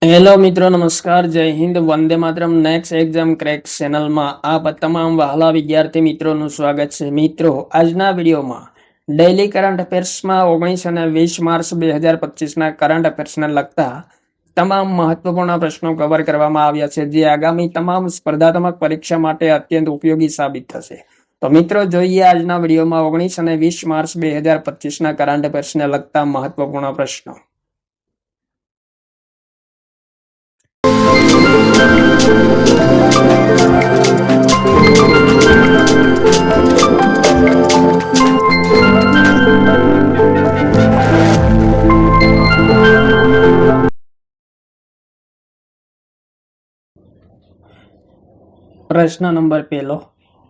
Hello મિત્રો, નમસ્કાર, જય Hind, Vande Mataram. Next exam crack ચેનલમાં આપ તમામ વહાલા વિદ્યાર્થી મિત્રોનું સ્વાગત છે. મિત્રો, આજના વિડીયોમાં ડેઇલી કરંટ અફેર્સમાં 19 અને 20 માર્ચ 2025ના કરંટ અફેર્સને લગતા તમામ મહત્વપૂર્ણ પ્રશ્નો કવર કરવામાં આવ્યા છે, જે આગામી તમામ સ્પર્ધાત્મક પરીક્ષા માટે અત્યંત ઉપયોગી સાબિત થશે. તો મિત્રો, જોઈએ આજના વિડીયોમાં 19 અને 20 માર્ચ 2025ના કરંટ અફેર્સને લગતા મહત્વપૂર્ણ પ્રશ્નો. પ્રશ્ન નંબર 1.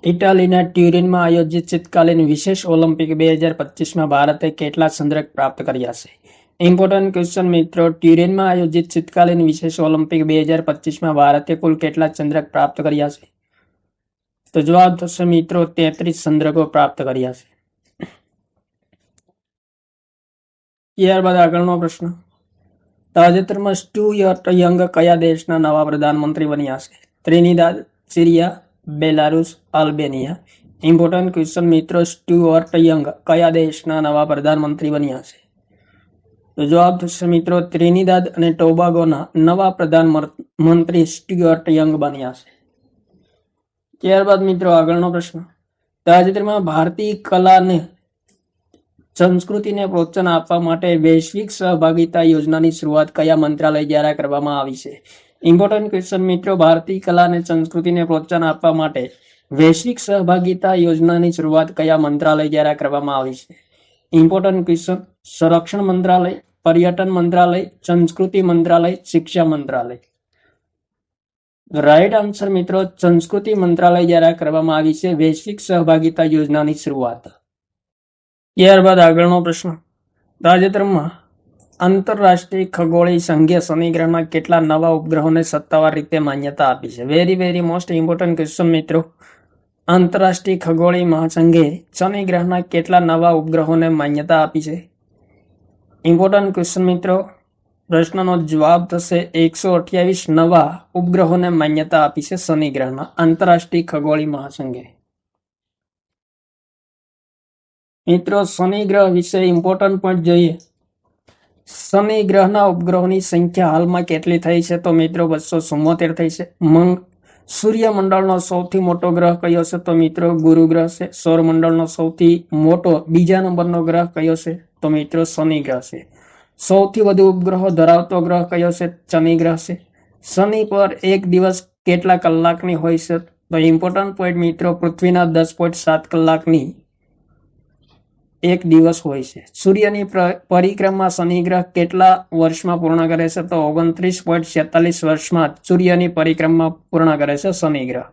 ઇટાલીના ટ્યુરિનમાં આયોજિત શીતકાલીન વિશેષ ઓલિમ્પિક 2025માં ભારતે કેટલા ચંદ્રક પ્રાપ્ત કર્યા છે? ઇમ્પોર્ટન્ટ ક્વેશ્ચન મિત્રો, ટ્યુરિનમાં આયોજિત શીતકાલીન વિશેષ ઓલિમ્પિક 2025માં ભારતે કુલ કેટલા ચંદ્રક પ્રાપ્ત કર્યા છે? તો જવાબ થશે મિત્રો 33 ચંદ્રકો પ્રાપ્ત કર્યા છે. ત્યારબાદ આગળનો પ્રશ્ન. તાજેતરમાં સ્ટુઅર્ટ યંગ કયા દેશના નવા પ્રધાનમંત્રી બન્યા છે? Trinidad, Syria, Belarus, Albania. Important question મિત્રો, સ્ટુઅર્ટ યંગ કયા દેશના નવા પ્રધાનમંત્રી બન્યા છે? તો જવાબ થશે મિત્રો ત્રિનિદાદ અને ટોબાગોના નવા પ્રધાનમંત્રી સ્ટુઅર્ટ યંગ બન્યા છે. ત્યારબાદ મિત્રો આગળનો પ્રશ્ન. તાજેતરમાં ભારતીય કલાને સંસ્કૃતિને પ્રોત્સાહન આપવા માટે વૈશ્વિક સહભાગિતા યોજનાની શરૂઆત કયા મંત્રાલય દ્વારા કરવામાં આવી છે? ઇમ્પોર્ટન્ટ ક્વેશ્ચન મિત્રો, ભારતીય કલા અને સંસ્કૃતિને પ્રોત્સાહન આપવા માટે વૈશ્વિક સહભાગિતા યોજનાની શરૂઆત કયા મંત્રાલય દ્વારા કરવામાં આવી છે? ઇમ્પોર્ટન્ટ ક્વેશ્ચન, સંરક્ષણ મંત્રાલય, પર્યટન મંત્રાલય, સંસ્કૃતિ મંત્રાલય, શિક્ષા મંત્રાલય. રાઈટ આન્સર મિત્રો, સંસ્કૃતિ મંત્રાલય દ્વારા કરવામાં આવી છે વૈશ્વિક સહભાગિતા યોજનાની શરૂઆત. ત્યારબાદ આગળનો પ્રશ્ન. તાજેતરમાં આંતરરાષ્ટ્રીય ખગોળીય સંઘે શનિ ગ્રહના કેટલા નવા ઉપગ્રહોને સત્તાવાર રીતે માન્યતા આપી છે? વેરી મોસ્ટ ઇમ્પોર્ટન્ટ ક્વેશ્ચન મિત્રો, આંતરરાષ્ટ્રીય ખગોળીય મહાસંઘે શનિ ગ્રહના કેટલા નવા ઉપગ્રહોને માન્યતા આપી છે? ઇમ્પોર્ટન્ટ ક્વેશ્ચન મિત્રો, પ્રશ્નનો જવાબ થશે 128 નવા ઉપગ્રહોને માન્યતા આપી છે શનિ ગ્રહના આંતરરાષ્ટ્રીય ખગોળીય મહાસંઘે. મિત્રો, શનિ ગ્રહ વિશે ઇમ્પોર્ટન્ટ પોઈન્ટ જોઈએ. શનિ ગ્રહના ઉપગ્રહોની સંખ્યા હાલમાં કેટલી થઈ છે? તો મિત્રો 274 થઈ છે. સૂર્યમંડળનો સૌથી મોટો ગ્રહ કયો છે? તો મિત્રો ગુરુ ગ્રહ છે. સૌરમંડળનો સૌથી મોટો બીજા નંબરનો ગ્રહ કયો છે? તો મિત્રો શનિ ગ્રહ છે. સૌથી વધુ ઉપગ્રહો ધરાવતો ગ્રહ કયો છે? શનિ ગ્રહ છે. શનિ પર એક દિવસ કેટલા કલાકની હોય છે? તો ઇમ્પોર્ટન્ટ પોઈન્ટ મિત્રો, પૃથ્વીના 10.7 કલાકની એક દિવસ હોય છે. સૂર્યની પરિક્રમા શનિ ગ્રહ કેટલા વર્ષમાં પૂર્ણ કરે છે? તો 29.46 વર્ષમાં સૂર્યની પરિક્રમા પૂર્ણ કરે છે શનિ ગ્રહ.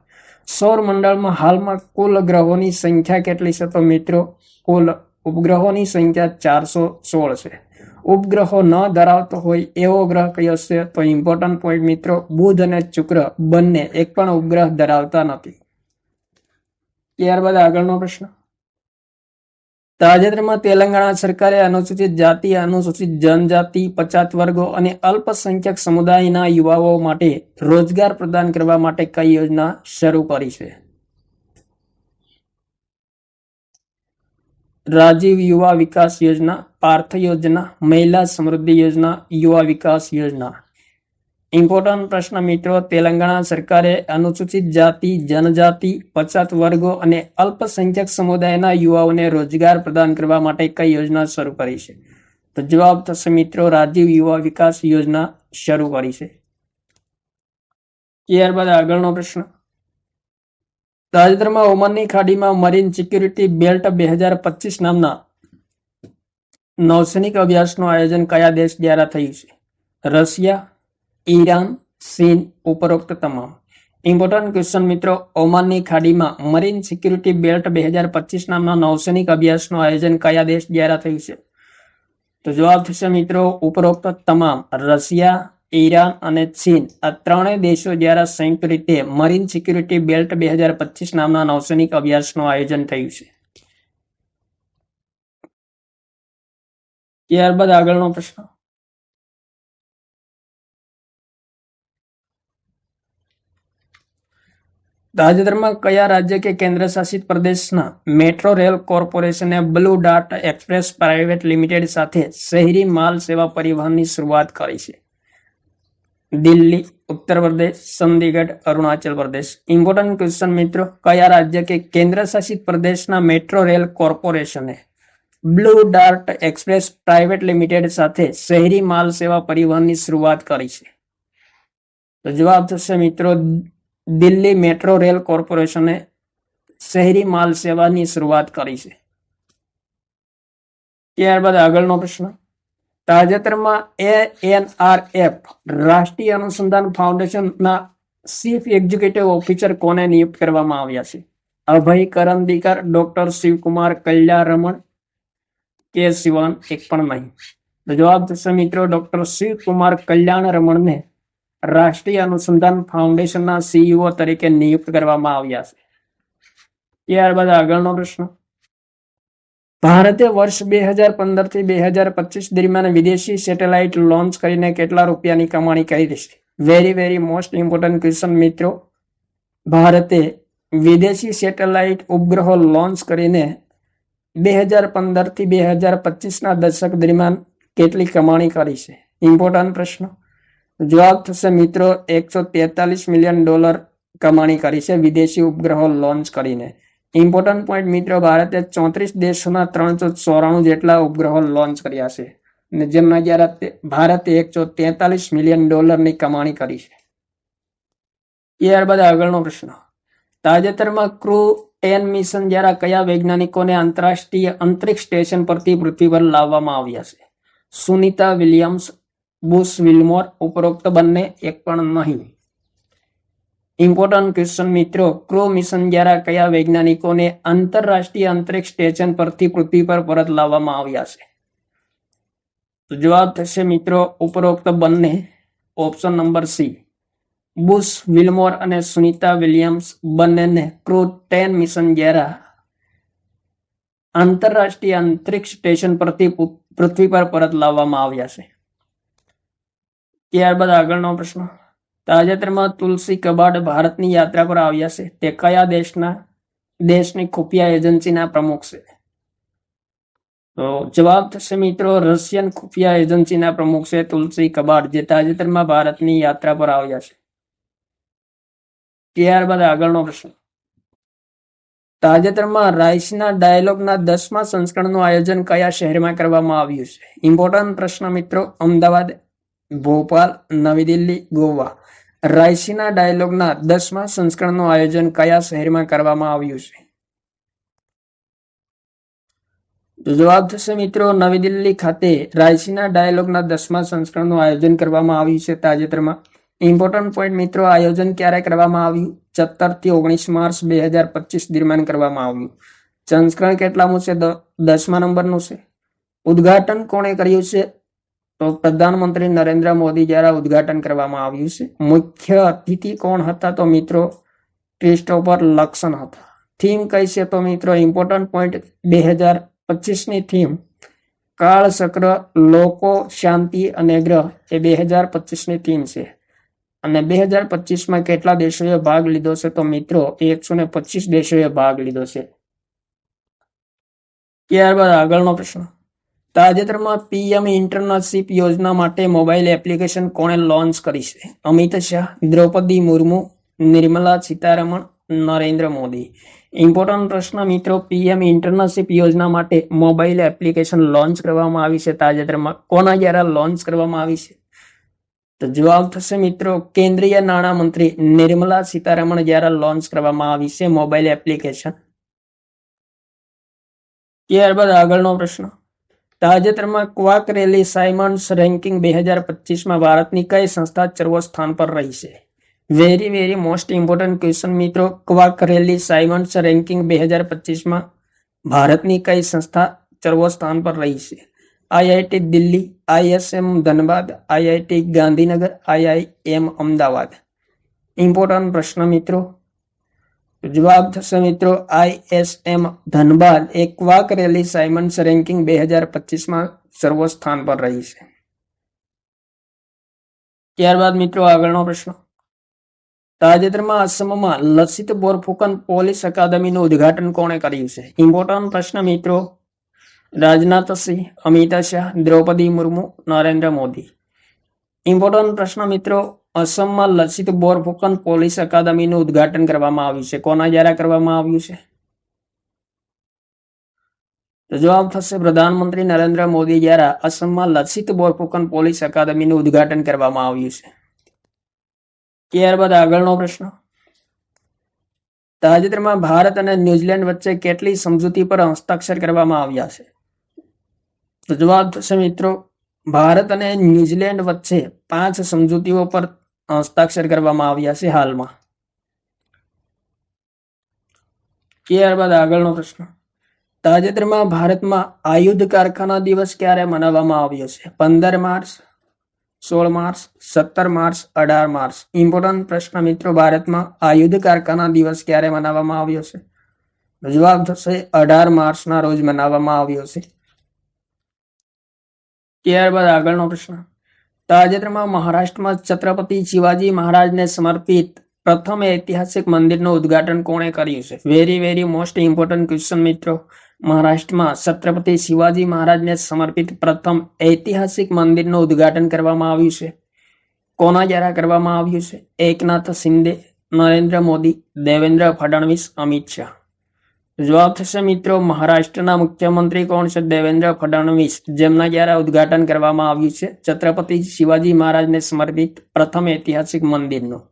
સૌર મંડળમાં હાલમાં કુલ ગ્રહોની સંખ્યા કેટલી છે? તો મિત્રો કુલ ઉપગ્રહોની સંખ્યા 416 છે. ઉપગ્રહો ન ધરાવતો હોય એવો ગ્રહ કયો છે? તો ઇમ્પોર્ટન્ટ પોઈન્ટ મિત્રો, બુધ અને શુક્ર બંને એક પણ ઉપગ્રહ ધરાવતા નથી. ત્યારબાદ આગળનો પ્રશ્ન. તાજેતરમાં તેલંગાણા સરકારે અનુસૂચિત જાતિ, અનુસૂચિત જનજાતિ, પછાત વર્ગો અને અલ્પસંખ્યક સમુદાયના યુવાઓ માટે રોજગાર પ્રદાન કરવા માટે કઈ યોજના શરૂ કરી છે? રાજીવ યુવા વિકાસ યોજના, પાર્થ યોજના, મહિલા સમૃદ્ધિ યોજના, યુવા વિકાસ યોજના. ઇમ્પોર્ટન્ટ પ્રશ્ન મિત્રો, તેલંગાણા સરકારે અનુસૂચિત જાતિ, જનજાતિ, પછાત વર્ગો અને અલ્પસંખ્યક સમુદાયના યુવાઓને રોજગાર પ્રદાન કરવા માટે કઈ યોજના શરૂ કરી છે? તો જવાબ થશે મિત્રો રાજીવ યુવા વિકાસ યોજના શરૂ કરી છે. ત્યારબાદ આગળનો પ્રશ્ન. તાજેતરમાં ઓમાનની ખાડીમાં મરીન સિક્યુરિટી બેલ્ટ 2025 નામના નૌસૈનિક અભ્યાસનું આયોજન કયા દેશ દ્વારા થયું છે? રશિયા, ઈરાન, ચીન, ઉપરોક્ત તમામ. ઇમ્પોર્ટન્ટ ક્વેશ્ચન મિત્રો, ઓમાનની ખાડીમાં મરીન સિક્યુરિટી બેલ્ટ 2025 નામના નૌસૈનિક અભ્યાસનું આયોજન કયા દેશ દ્વારા થયું છે? તો જવાબ થશે મિત્રો ઉપરોક્ત તમામ. રશિયા, ઈરાન અને ચીન આ ત્રણેય દેશો દ્વારા સંયુક્ત રીતે મરીન સિક્યુરિટી બેલ્ટ 2025 નામના નૌસૈનિક અભ્યાસનું આયોજન થયું છે. ત્યારબાદ આગળનો પ્રશ્ન. તાજેતરમાં કયા રાજ્ય કે કેન્દ્ર શાસિત પ્રદેશના મેટ્રો રેલ કોર્પોરેશને Blue Dart Express Private Limited સાથે શહેરી માલ સેવા પરિવહનની શરૂઆત કરી છે? દિલ્હી, ઉત્તર પ્રદેશ, ચંદીગઢ, અરુણાચલ પ્રદેશ. ઇમ્પોર્ટન્ટ ક્વેશ્ચન મિત્રો, કયા રાજ્ય કે કેન્દ્ર શાસિત પ્રદેશના મેટ્રો રેલ કોર્પોરેશને Blue Dart Express Private Limited સાથે શહેરી માલ સેવા પરિવહનની શરૂઆત કરી છે? તો જવાબ થશે મિત્રો દિલ્હી મેટ્રો રેલ કોર્પોરેશને શહેરી માલ સેવાની શરૂઆત કરી છે. ત્યારબાદ આગળનો પ્રશ્ન, તાજેતરમાં ANRF રાષ્ટ્રીય અનુસંધાન ફાઉન્ડેશનના ચીફ એક્ઝિક્યુટિવ ઓફિસર કોને નિયુક્ત કરવામાં આવ્યા છે? અભય કરંદીકર, ડોક્ટર શિવકુમાર કલ્યાણરમણ કે શિવાન? એક પણ નહીં. તો જવાબ થશે મિત્રો ડોક્ટર શિવકુમાર કલ્યાણરમણને રાષ્ટ્રીય અનુસંધાન ફાઉન્ડેશનના CEO તરીકે નિયુક્ત કરવામાં આવ્યા છે. ત્યારબાદ આગળનો પ્રશ્ન, ભારતે વર્ષ 2015 થી 2025 દરમિયાન વિદેશી સેટેલાઇટ લોન્ચ કરીને કેટલા રૂપિયાની કમાણી કરી છે? વેરી મોસ્ટ ઇમ્પોર્ટન્ટ ક્વેશ્ચન મિત્રો, ભારતે વિદેશી સેટેલાઇટ ઉપગ્રહો લોન્ચ કરીને 2015 થી 2025 દશક દરમિયાન કેટલી કમાણી કરી છે? ઇમ્પોર્ટન્ટ પ્રશ્ન. જવાબ થશે મિત્રો $143 મિલિયન કમાણી કરી છે વિદેશી ઉપગ્રહો લોન્ચ કરીને. ઇમ્પોર્ટન્ટ પોઈન્ટ મિત્રો, ભારતે 34 દેશોના 394 જેટલા ઉપગ્રહો લોન્ચ કર્યા છે અને જેમના ભારતે $143 મિલિયન કમાણી કરી છે. ત્યારબાદ આગળનો પ્રશ્ન, તાજેતરમાં ક્રૂ 10 મિશન દ્વારા કયા વૈજ્ઞાનિકોને આંતરરાષ્ટ્રીય અંતરિક્ષ સ્ટેશન પરથી પૃથ્વી પર લાવવામાં આવ્યા છે? સુનિતા વિલિયમ્સ, બુશ વિલ્મોર, ઉપરોક્ત બંને? એક પણ નહીં. ઇમ્પોર્ટન્ટ ક્વેશ્ચન મિત્રો, ક્રૂ મિશન દ્વારા કયા વૈજ્ઞાનિકોને આંતરરાષ્ટ્રીય અંતરિક્ષ સ્ટેશન પરથી પૃથ્વી પર પરત લાવવામાં આવ્યા છે? તો જવાબ થશે મિત્રો ઉપરોક્ત બંને, ઓપ્શન નંબર સી. બુશ વિલ્મોર અને સુનિતા વિલિયમ્સ બંનેને ક્રૂ 10 મિશન દ્વારા આંતરરાષ્ટ્રીય અંતરિક્ષ સ્ટેશન પરથી પૃથ્વી પર પરત લાવવામાં આવ્યા છે. ત્યારબાદ આગળનો પ્રશ્ન, તાજેતરમાં તુલસી કબાડ ભારતની યાત્રા પર આવ્યા છે તે કયા દેશની ખુફિયા એજન્સીના પ્રમુખ છે? તો જવાબ થશે મિત્રો રશિયન ખુફિયા એજન્સીના પ્રમુખ છે તુલસી કબાડ, જે તાજેતરમાં ભારતની યાત્રા પર આવ્યા છે. ત્યારબાદ આગળનો પ્રશ્ન, તાજેતરમાં રાયસીના ડાયલોગના 10મા સંસ્કરણનું આયોજન કયા શહેરમાં કરવામાં આવ્યું છે? ઇમ્પોર્ટન્ટ પ્રશ્ન મિત્રો, અમદાવાદ, ભોપાલ, નવી દિલ્હી, ગોવા. રાયસીના ડાયલોગના 10મા સંસ્કરણનું આયોજન કયા શહેરમાં કરવામાં આવ્યું છે? જવાબ થશે મિત્રો નવી દિલ્હી ખાતે રાયસીના ડાયલોગના 10મા સંસ્કરણનું આયોજન કરવામાં આવ્યું છે તાજેતરમાં. ઇમ્પોર્ટન્ટ પોઈન્ટ મિત્રો, આયોજન ક્યારે કરવામાં આવ્યું? 17 થી 19 માર્ચ 2025 દરમિયાન કરવામાં આવ્યું. સંસ્કરણ કેટલામું છે? 10મા નંબરનું છે. ઉદ્ઘાટન કોણે કર્યું છે? તો પ્રધાનમંત્રી નરેન્દ્ર મોદી દ્વારા ઉદ્ઘાટન કરવામાં આવ્યું છે. મુખ્ય અતિથિ કોણ હતા? તો મિત્રો ક્રિસ્ટોફર લક્સન હતા. થીમ કઈ છે? તો મિત્રો ઇમ્પોર્ટન્ટ પોઈન્ટ 2025ની થીમ કાળચક્ર, લોકો, શાંતિ અને ગ્રહ એ 2025ની થીમ છે. અને 2025માં કેટલા દેશોએ ભાગ લીધો છે? તો મિત્રો 125 દેશોએ ભાગ લીધો છે. ત્યારબાદ આગળનો પ્રશ્ન, તાજેતરમાં PM ઇન્ટર્નશીપ યોજના માટે મોબાઈલ એપ્લિકેશન કોણે લોન્ચ કરી છે? અમિત શાહ, દ્રૌપદી મુર્મુ, નિર્મલા સીતારમણ, નરેન્દ્ર મોદી. ઇમ્પોર્ટન્ટ પ્રશ્ન મિત્રો, PM ઇન્ટર્નશીપ યોજના માટે મોબાઈલ એપ્લિકેશન લોન્ચ કરવામાં આવી છે તાજેતરમાં. કોના દ્વારા લોન્ચ કરવામાં આવી છે? તો જવાબ થશે મિત્રો કેન્દ્રીય નાણામંત્રી નિર્મલા સીતારમણ દ્વારા લોન્ચ કરવામાં આવી છે મોબાઈલ એપ્લિકેશન. ત્યારબાદ આગળનો પ્રશ્ન, તાજેતરમાં ક્વાક રેલી સાયમન્સ રેન્કિંગ 2025માં ભારતની કઈ સંસ્થા સર્વસ્થાન પર રહી છે? વેરી મોસ્ટ ઇમ્પોર્ટન્ટ ક્વેશ્ચન મિત્રો, ક્વાક રેલી સાયમન્સ રેન્કિંગ 2025માં ભારતની કઈ સંસ્થા સર્વસ્થાન પર રહી છે? IIT Delhi, ISM Dhanbad, IIT Gandhinagar, IIM Ahmedabad. Important પ્રશ્ન મિત્રો, જવાબ થશે મિત્રો ISM ધનબાદ એ ક્વાક રેલી સાયમન્સ રેન્કિંગ 2025માં સર્વસ્થાન પર રહી છે. ત્યારબાદ મિત્રો આગળનો પ્રશ્ન, તાજેતરમાં અસમમાં લસિત બોરફુકન પોલીસ અકાદમીનું ઉદ્ઘાટન કોણે કર્યું છે? ઇમ્પોર્ટન્ટ પ્રશ્ન મિત્રો. રાજનાથસિંહ, અમિત શાહ, દ્રૌપદી મુર્મુ, નરેન્દ્ર મોદી. ઇમ્પોર્ટન્ટ પ્રશ્ન મિત્રો. અસમમાં લસિત બોરફુકન પોલીસ અકાદમીનું ઉદ્ઘાટન કરવામાં આવ્યું છે. કોના દ્વારા કરવામાં આવ્યું છે? તો જવાબ થશે પ્રધાનમંત્રી નરેન્દ્ર મોદી દ્વારા અસમમાં લસિત બોરફુકન પોલીસ અકાદમીનું ઉદ્ઘાટન કરવામાં આવ્યું છે. ત્યારબાદ આગળનો પ્રશ્ન. તાજેતરમાં ભારત અને ન્યુઝીલેન્ડ વચ્ચે કેટલી સમજૂતી પર હસ્તાક્ષર કરવામાં આવ્યા છે? તો જવાબ થશે મિત્રો. ભારત અને ન્યુઝીલેન્ડ વચ્ચે 5 સમજૂતીઓ પર હસ્તાક્ષર કરવામાં આવ્યા છે હાલમાં. ત્યારબાદ આગળનો પ્રશ્ન. તાજેતરમાં ભારતમાં આયુધ કારખાના દિવસ ક્યારે મનાવવામાં આવ્યો છે? 15 March, 16 March, 17 March, 18 March. Important પ્રશ્ન મિત્રો. ભારતમાં આયુધ કારખાના દિવસ ક્યારે મનાવવામાં આવ્યો છે? જવાબ થશે 18 માર્ચના રોજ મનાવવામાં આવ્યો છે. ત્યારબાદ આગળનો પ્રશ્ન. તાજેતરમાં મહારાષ્ટ્રમાં છત્રપતિ શિવાજી મહારાજને સમર્પિત પ્રથમ ઐતિહાસિક મંદિરનું ઉદ્ઘાટન કોણે કર્યું છે? વેરી મોસ્ટ ઇમ્પોર્ટન્ટ ક્વેશ્ચન મિત્રો. મહારાષ્ટ્રમાં છત્રપતિ શિવાજી મહારાજને સમર્પિત પ્રથમ ઐતિહાસિક મંદિરનું ઉદ્ઘાટન કરવામાં આવ્યું છે. કોના દ્વારા કરવામાં આવ્યું છે? એકનાથ શિંદે, નરેન્દ્ર મોદી, દેવેન્દ્ર ફડણવીસ, અમિત શાહ. જવાબ થશે મિત્રો. મહારાષ્ટ્રના મુખ્યમંત્રી કોણ છે? દેવેન્દ્ર ફડણવીસ, જેમના દ્વારા ઉદ્ઘાટન કરવામાં આવ્યું છે છત્રપતિ શિવાજી મહારાજને સમર્પિત પ્રથમ ઐતિહાસિક મંદિરનું.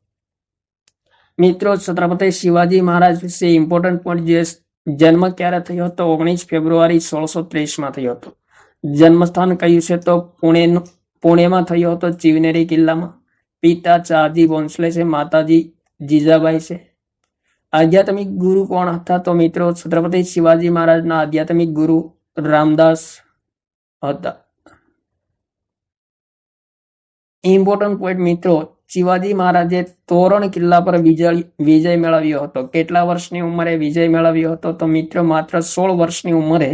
મિત્રો છત્રપતિ શિવાજી મહારાજ વિશે ઇમ્પોર્ટન્ટ પોઈન્ટ જે જન્મ ક્યારે થયો હતો? 19 ફેબ્રુઆરી 1630 થયો હતો. જન્મસ્થાન કયું છે? તો પુણેમાં થયો હતો, ચિવનેરી કિલ્લામાં. પિતા ચાજી ભોંસલે છે, માતાજી જીજાબાઈ છે. આધ્યાત્મિક ગુરુ કોણ હતા? તો મિત્રો છત્રપતિ શિવાજી મહારાજના આધ્યાત્મિક ગુરુ રામદાસ હતા. ઇમ્પોર્ટન્ટ પોઈન્ટ મિત્રો. શિવાજી મહારાજે તોરણ કિલ્લા પર વિજય મેળવ્યો હતો. કેટલા વર્ષની ઉંમરે વિજય મેળવ્યો હતો? તો મિત્રો માત્ર 16 વર્ષની ઉંમરે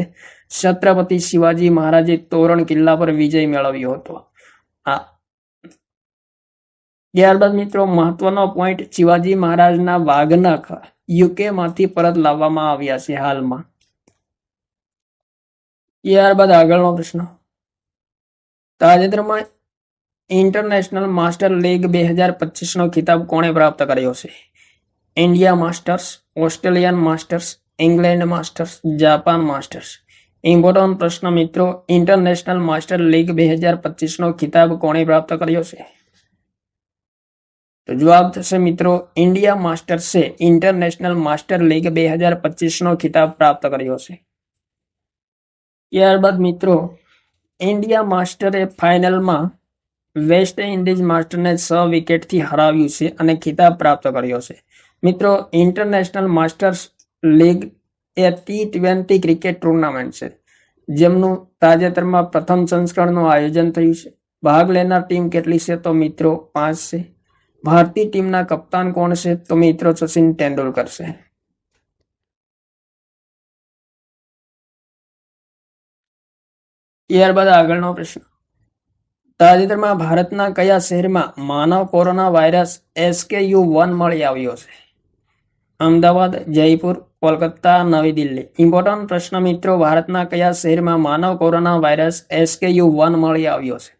છત્રપતિ શિવાજી મહારાજે તોરણ કિલ્લા પર વિજય મેળવ્યો હતો. ત્યારબાદ મિત્રો મહત્વનો પોઈન્ટ. શિવાજી મહારાજના વાઘનખ યુકે માંથી પરત લાવવામાં આવ્યા છે હાલમાં. ત્યારબાદ આગળનો પ્રશ્ન. તાજેતરમાં ઇન્ટરનેશનલ માસ્ટર લીગ 2025 ખિતાબ કોણે પ્રાપ્ત કર્યો છે? India masters, Australian masters, England masters, Japan masters. Important પ્રશ્ન મિત્રો. ઇન્ટરનેશનલ માસ્ટર લીગ 2025 ખિતાબ કોણે પ્રાપ્ત કર્યો છે? તો જવાબ થશે મિત્રો. ઇન્ડિયા માસ્ટર્સે ઇન્ટરનેશનલ માસ્ટર લીગ 2025 ખિતાબ પ્રાપ્ત કર્યો છે. ત્યારબાદ મિત્રો ઇન્ડિયા માસ્ટરે ફાઇનલમાં વેસ્ટ ઇન્ડિઝ માસ્ટરને 6 વિકેટથી હરાવ્યું છે અને ખિતાબ પ્રાપ્ત કર્યો છે. મિત્રો ઇન્ટરનેશનલ માસ્ટર્સ લીગ એ T20 ક્રિકેટ ટુર્નામેન્ટ છે, જેમનું તાજેતરમાં પ્રથમ સંસ્કરણનું આયોજન થયું છે. ભાગ લેનાર ટીમ કેટલી છે? તો મિત્રો 5 છે. ભારતીય ટીમના કપ્તાન કોણ છે? તો મિત્રો સચિન તેંડુલકર છે. ત્યારબાદ આગળનો પ્રશ્ન. તાજેતરમાં ભારતના કયા શહેરમાં માનવ કોરોના વાયરસ SKU1 મળી આવ્યો છે? અમદાવાદ, જયપુર, કોલકાતા, નવી દિલ્હી. ઇમ્પોર્ટન્ટ પ્રશ્ન મિત્રો. ભારતના કયા શહેરમાં માનવ કોરોના વાયરસ SKU1 મળી આવ્યો છે?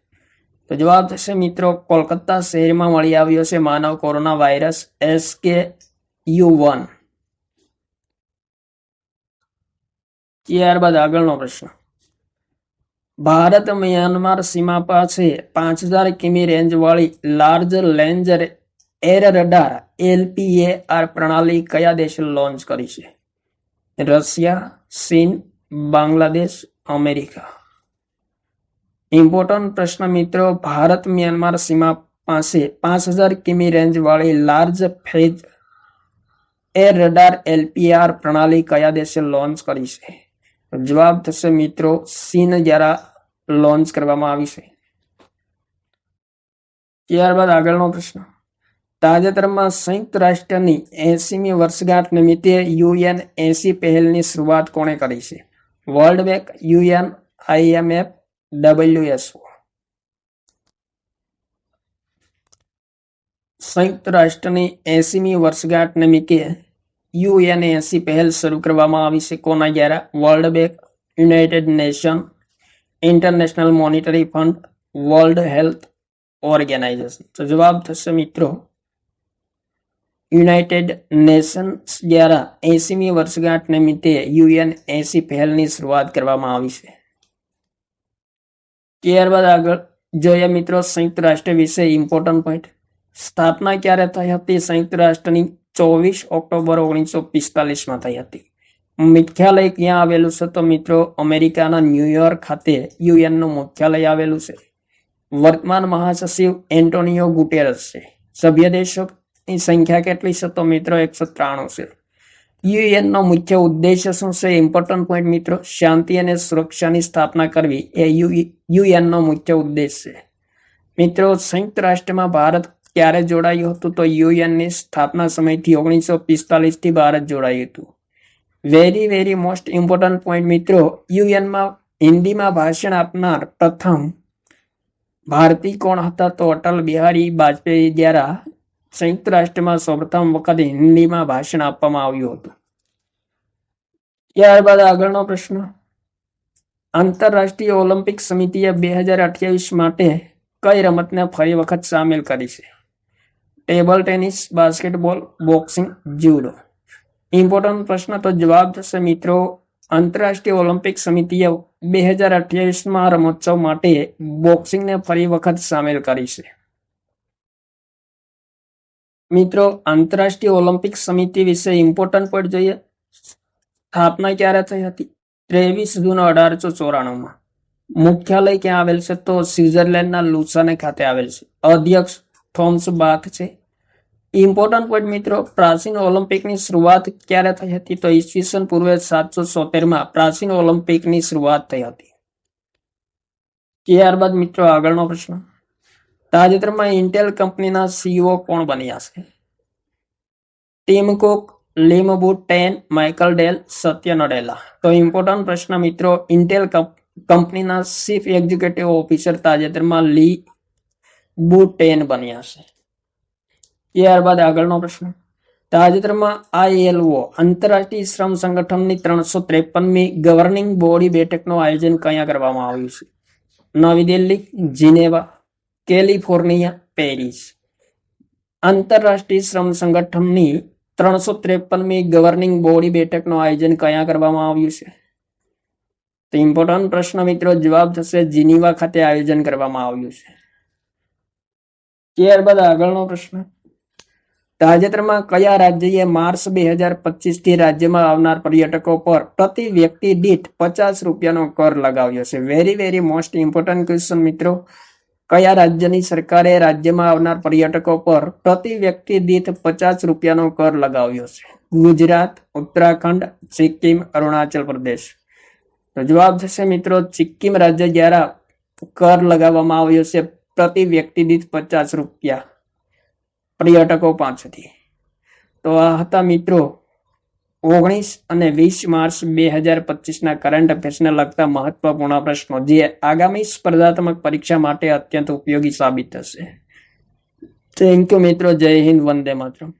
તો જવાબ થશે મિત્રો કોલકાતા શહેરમાં મળી આવ્યો છે માનવ કોરોના વાયરસ SKU1. ત્યારબાદ આગળનો પ્રશ્ન. ભારત મ્યાનમાર સીમા પાસે 5000 કિમી રેન્જ વાળી large range air radar LPAR પ્રણાલી કયા દેશે લોન્ચ કરી છે? રશિયા, ચીન, બાંગ્લાદેશ, અમેરિકા. ઇમ્પોર્ટન્ટ પ્રશ્ન મિત્રો. ભારત મ્યાનમાર સીમા પાસે 5000 કિમી રેન્જ વાળી large phase air radar LPAR પ્રણાલી કયા દેશે લોન્ચ કરી છે? જવાબ થશે મિત્રો ચીન દ્વારા લોન્ચ કરવામાં આવી છે. ત્યારબાદ આગળનો પ્રશ્ન. તાજેતરમાં સંયુક્ત રાષ્ટ્રની 80મી વર્ષગાંઠ નિમિત્તે UN80 પહેલની શરૂઆત કોણે કરી છે? World bank, UN, IMF, WHO. સંયુક્ત રાષ્ટ્રની 80મી વર્ષગાંઠ નિમિત્તે UNAC પહેલ શરૂ કરવામાં આવી છે. કોના દ્વારા? World bank, united nation, international monetary fund, world health organization. તો જવાબ થશે મિત્રો યુનાઇટેડ નેશન્સ દ્વારા 80મી વર્ષગાંઠ નિમિત્તે UNAC પહેલની શરૂઆત કરવામાં આવી છે. ત્યારબાદ આગળ જોઈએ મિત્રો સંયુક્ત રાષ્ટ્ર વિશે ઇમ્પોર્ટન્ટ પોઈન્ટ. સ્થાપના ક્યારે થઈ હતી સંયુક્ત રાષ્ટ્રની? 24 ઓક્ટોબર 1945માં થઈ હતી. મુખ્યાલય ક્યાં આવેલું છે? તો મિત્રો અમેરિકાના ન્યુયોર્ક ખાતે UN નું મુખ્યાલય આવેલું છે. વર્તમાન મહાસચિવ એન્ટોનિયો ગુટેરસ છે. સભ્ય દેશોની સંખ્યા કેટલી છે? તો મિત્રો 193 છે. UN નો મુખ્ય ઉદ્દેશ્ય શું છે? ઇમ્પોર્ટન્ટ પોઈન્ટ મિત્રો, શાંતિ અને સુરક્ષાની સ્થાપના કરવી એ UN નો મુખ્ય ઉદ્દેશ છે. મિત્રો સંયુક્ત રાષ્ટ્રમાં ભારત ક્યારે જોડાયું હતું? તો UN ની સ્થાપના સમયથી 1945 થી ભારત જોડાયું હતું. વેરી મોસ્ટ ઇમ્પોર્ટન્ટ પોઈન્ટ મિત્રો, UN માં હિન્દીમાં ભાષણ આપનાર પ્રથમ ભારતીય કોણ હતા? તો અટલ બિહારી વાજપેયી દ્વારા સંયુક્ત રાષ્ટ્રમાં સૌપ્રથમ વખત હિન્દીમાં ભાષણ આપવામાં આવ્યું હતું. ત્યારબાદ આગળનો પ્રશ્ન. આંતરરાષ્ટ્રીય ઓલિમ્પિક સમિતિએ 2028 માટે કઈ રમતને ફરી વખત સામેલ કરી છે? Table tennis, basketball, boxing, judo. Important પ્રશ્ન. તો જવાબ થશે મિત્રો આંતરરાષ્ટ્રીય ઓલિમ્પિક સમિતિએ 2028માં રમોત્સવ માટે બોક્સિંગને ફરી વખત સામેલ કરી છે. મિત્રો આંતરરાષ્ટ્રીય ઓલિમ્પિક સમિતિ વિશે ઇમ્પોર્ટન્ટ પોઈન્ટ જોઈએ. સ્થાપના ક્યારે થઈ હતી? 23 જૂન 1894માં. મુખ્યાલય ક્યાં આવેલ છે? તો સ્વિટ્ઝરલેન્ડના લુસાને ખાતે આવેલ છે. અધ્યક્ષ થોમસ બાથ છે. ઇમ્પોર્ટન્ટ પોઈન્ટ મિત્રો, પ્રાચીન ઓલિમ્પિકની શરૂઆત ક્યારે થઈ હતી? તો ઈસવીસન પૂર્વે 776માં પ્રાચીન ઓલિમ્પિકની શરૂઆત થઈ હતી. ત્યારબાદ મિત્રો આગળનો પ્રશ્ન. તાજેતરમાં ઇન્ટેલ કંપનીના CEO કોણ બન્યા છે? ટીમ કુક, લિમ બુ ટેન, માઇકલ ડેલ, સત્ય નડેલા. તો ઇમ્પોર્ટન્ટ પ્રશ્ન મિત્રો, ઇન્ટેલ કંપનીના ચીફ એક્ઝિક્યુટિવ ઓફિસર તાજેતરમાં લી બુ ટેન બન્યા છે. ત્યારબાદ આગળનો પ્રશ્ન. તાજેતરમાં ILO આંતરરાષ્ટ્રીય શ્રમ સંગઠનની 353મી ગવર્નિંગ બોડી બેઠકનું આયોજન ક્યાં કરવામાં આવ્યું છે? નવી દિલ્હી, જીનેવા, કેલિફોર્નિયા, પેરિસ. આંતરરાષ્ટ્રીય શ્રમ સંગઠનની 353મી ગવર્નિંગ બોડી બેઠકનું આયોજન ક્યાં કરવામાં આવ્યું છે? તો ઇમ્પોર્ટન્ટ પ્રશ્ન મિત્રો, જવાબ થશે જીનીવા ખાતે આયોજન કરવામાં આવ્યું છે. ત્યારબાદ આગળનો પ્રશ્ન. તાજેતરમાં કયા રાજ્યએ માર્ચ 2025 થી રાજ્યમાં આવનાર પર્યટકો પર પ્રતિ વ્યક્તિ દીઠ 50 રૂપિયાનો કર લગાવ્યો છે? વેરી મોસ્ટ ઇમ્પોર્ટન્ટ ક્વેશ્ચન મિત્રો. કયા રાજ્યની સરકારે રાજ્યમાં આવનાર પર્યટકો પર પ્રતિ વ્યક્તિ દીઠ 50 રૂપિયાનો કર લગાવ્યો છે? ગુજરાત, ઉત્તરાખંડ, સિક્કિમ, અરુણાચલ પ્રદેશ. તો જવાબ થશે મિત્રો સિક્કિમ રાજ્ય દ્વારા કર લગાવવામાં આવ્યો છે પ્રતિ વ્યક્તિ દીઠ 50 રૂપિયા પર્યટકો પાસેથી. તો આ હતા મિત્રો 19 અને 20 માર્ચ 2025ના કરંટ અફેર્સને લગતા મહત્વપૂર્ણ પ્રશ્નો, જે આગામી સ્પર્ધાત્મક પરીક્ષા માટે અત્યંત ઉપયોગી સાબિત થશે. થેન્ક યુ મિત્રો. જય હિન્દ, વંદે માતરમ.